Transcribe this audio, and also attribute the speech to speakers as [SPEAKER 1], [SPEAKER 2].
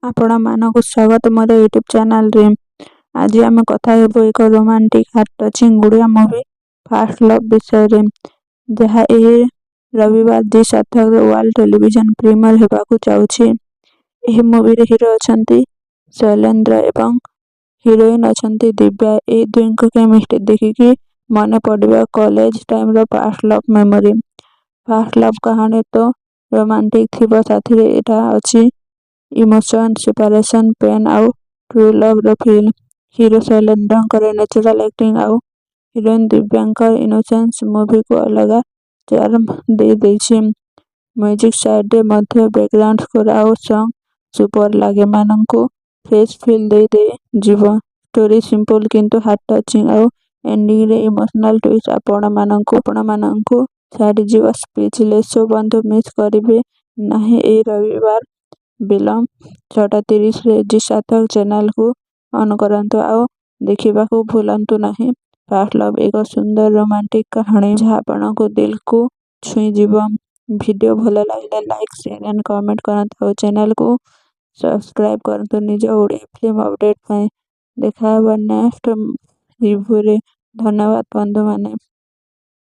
[SPEAKER 1] आपण मानक स्वागत मोर यूट्यूब चैनल रे। आज आम कथा हेबो एक रोमांटिक हार्ट टचिंग गुड़िया मूवी फास्ट लव विषय रे, जहाँ ए रविवार 7 वर्ल्ड टेलीविजन प्रीमियर हेबाकू जाउछि। एही मूवी रे हीरो अछंती शैलेंद्र एवं हीरोइन अछंती दिव्या। ए दुइंको केमिस्ट्री देखिकी मने पड़िबा कॉलेज टाइम रो fast love memory. Fast love कहानी तो रोमांटिक थिबा साथी रे एटा अछि इमोशन सेपरेशन पेन आउ ट्रू लव रो feel. Hero Shailendra natural acting आउ हीरोइन दिव्यांकर इनोसेंस मूवी को अलग चार्म दे देछि। म्यूजिक साइड रे मध्य बैकग्राउंड स्कोर आउ सॉन्ग सुपर लागे मानंकु फ्रेश फील दे जीवन। स्टोरी सिंपल किंतु हार्ट टचिंग आउ एंडिंग रे इमोशनल ट्विस्ट आपण मानंकु छाड़ी जीवा स्पीचलेस। सो बंधु मिस करिवे नाही ए रविवार विलंब 6:30 रे जी सार्थक चैनल को ऑन करंतु आउ देखिबाकू भूलंतु नहीं। फास्ट लव एक सुंदर रोमांटिक कहानी जहाँ आपनको दिल को छुई जीव। वीडियो भल लगे लाइक शेयर एंड कमेंट करंतु, चैनल को सब्सक्राइब करंतु। निज ओडिया फिल्म अपडेट पाई देखा नेक्स्ट रिव्यू रे। धन्यवाद बंधु माने।